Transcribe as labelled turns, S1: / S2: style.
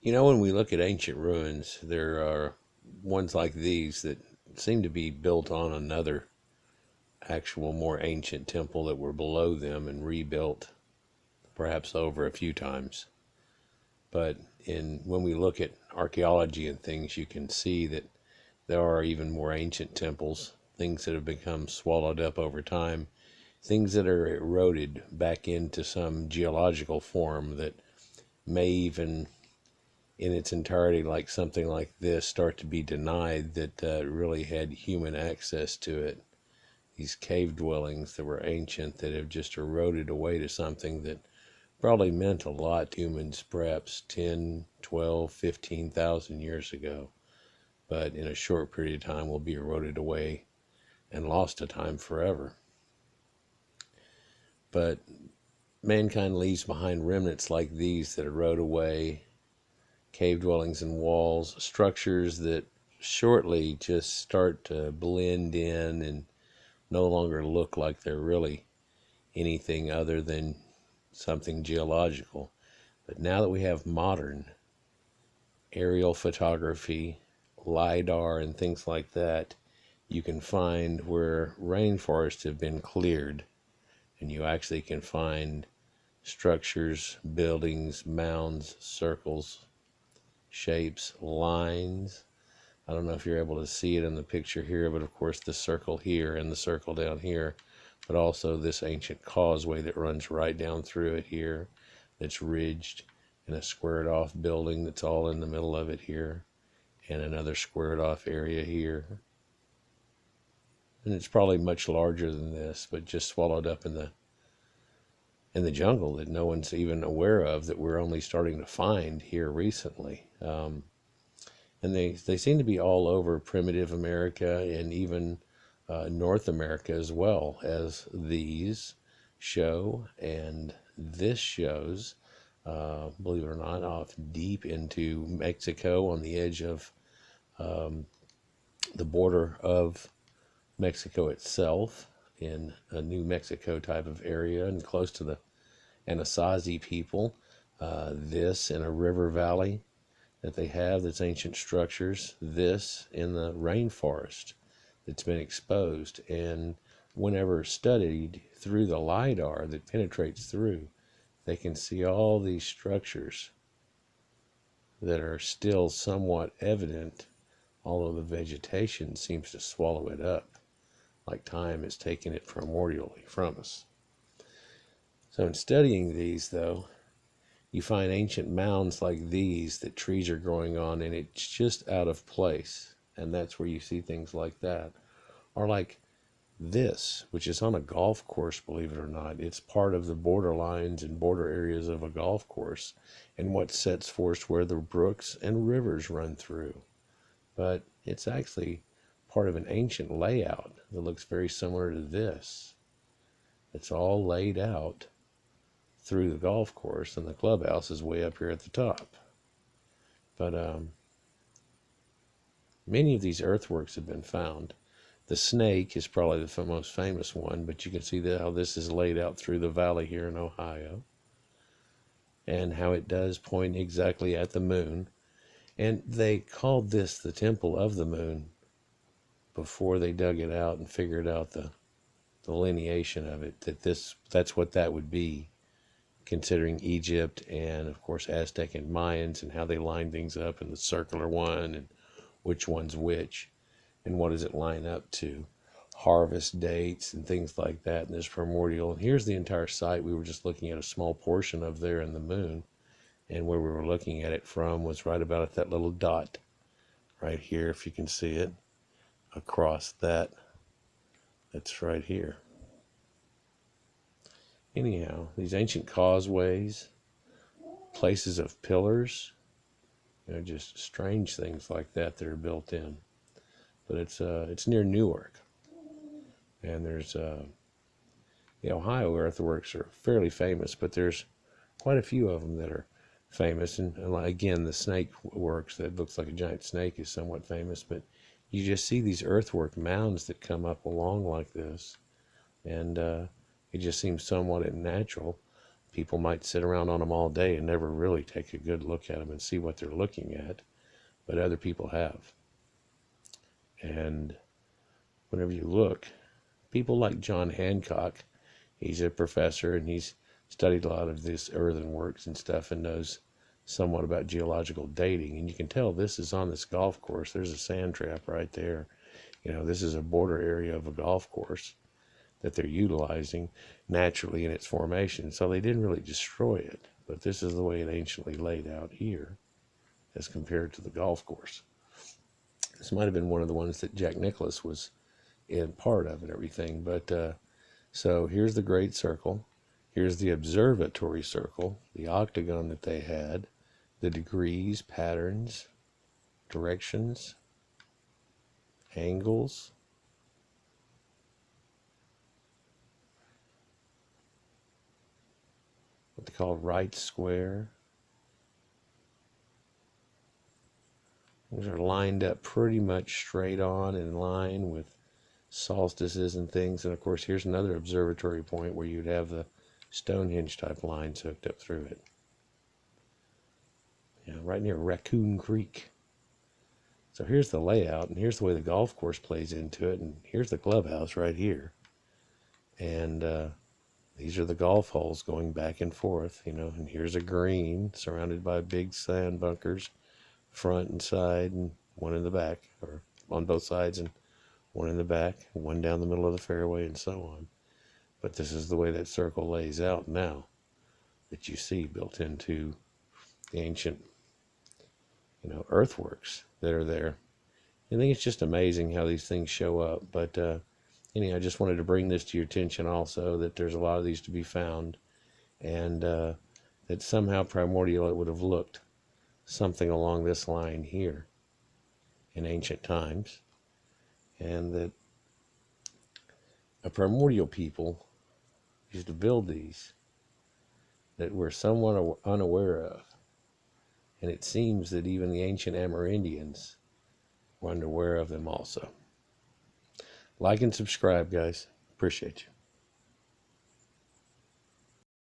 S1: You know, when we look at ancient ruins, there are ones like these that seem to be built on another actual more ancient temple that were below them and rebuilt perhaps over a few times. But when we look at archaeology and things, you can see that there are even more ancient temples, things that have become swallowed up over time, things that are eroded back into some geological form that may even in its entirety, like something like this, start to be denied that really had human access to it. These cave dwellings that were ancient that have just eroded away to something that probably meant a lot to humans perhaps 10, 12, 15,000 years ago, but in a short period of time will be eroded away and lost to time forever. But mankind leaves behind remnants like these that erode away, cave dwellings and walls, structures that shortly just start to blend in and no longer look like they're really anything other than something geological. But now that we have modern aerial photography, LiDAR, and things like that, you can find where rainforests have been cleared, and you actually can find structures, buildings, mounds, circles, shapes, lines. I don't know if you're able to see it in the picture here, but of course the circle here and the circle down here, but also this ancient causeway that runs right down through it here, that's ridged, and a squared off building that's all in the middle of it here, and another squared off area here. And it's probably much larger than this, but just swallowed up in the jungle that no one's even aware of, that we're only starting to find here recently. And they seem to be all over primitive America and even North America as well, as these show, and this shows, believe it or not, off deep into Mexico on the edge of the border of Mexico itself, in a New Mexico type of area and close to the Anasazi people. This in a river valley that they have that's ancient structures, this in the rainforest that's been exposed. And whenever studied through the LiDAR that penetrates through, they can see all these structures that are still somewhat evident, although the vegetation seems to swallow it up, like time has taken it primordially from us. So in studying these, though, you find ancient mounds like these that trees are growing on, and it's just out of place. And that's where you see things like that. Or like this, which is on a golf course, believe it or not. It's part of the border lines and border areas of a golf course, and what sets forth where the brooks and rivers run through. But it's actually part of an ancient layout that looks very similar to this. It's all laid out through the golf course, and the clubhouse is way up here at the top. But many of these earthworks have been found. The snake is probably the most famous one, but you can see how this is laid out through the valley here in Ohio, and how it does point exactly at the moon. And they called this the Temple of the Moon before they dug it out and figured out the lineation of it, that's what that would be, considering Egypt and of course Aztec and Mayans and how they line things up in the circular one and which one's which and what does it line up to, harvest dates and things like that. And this primordial, and here's the entire site. We were just looking at a small portion of there in the moon, and where we were looking at it from was right about at that little dot right here, if you can see it across that's right here. Anyhow, these ancient causeways, places of pillars, just strange things like that are built in. But it's near Newark, and there's the Ohio earthworks are fairly famous, but there's quite a few of them that are famous. And again, the snake works that looks like a giant snake is somewhat famous, but you just see these earthwork mounds that come up along like this, and it just seems somewhat unnatural. People might sit around on them all day and never really take a good look at them and see what they're looking at, but other people have. And whenever you look, people like John Hancock, he's a professor and he's studied a lot of this earthenworks and stuff and knows somewhat about geological dating. And you can tell this is on this golf course. There's a sand trap right there. This is a border area of a golf course that they're utilizing naturally in its formation. So they didn't really destroy it, but this is the way it anciently laid out here as compared to the golf course. This might have been one of the ones that Jack Nicklaus was in part of and everything. But so here's the great circle. Here's the observatory circle, the octagon that they had, the degrees, patterns, directions, angles. What they call right square. These are lined up pretty much straight on in line with solstices and things. And of course, here's another observatory point where you'd have the Stonehenge type lines hooked up through it. Right near Raccoon Creek. So here's the layout, and here's the way the golf course plays into it, and here's the clubhouse right here. And these are the golf holes going back and forth, and here's a green surrounded by big sand bunkers, front and side, and one in the back, or on both sides, and one in the back, one down the middle of the fairway, and so on. But this is the way that circle lays out now that you see built into the ancient, earthworks that are there. I think it's just amazing how these things show up. But anyhow, I just wanted to bring this to your attention also, that there's a lot of these to be found, and that somehow primordial it would have looked something along this line here in ancient times, and that a primordial people used to build these that we're somewhat unaware of. And it seems that even the ancient Amerindians were unaware of them also. Like and subscribe, guys. Appreciate you.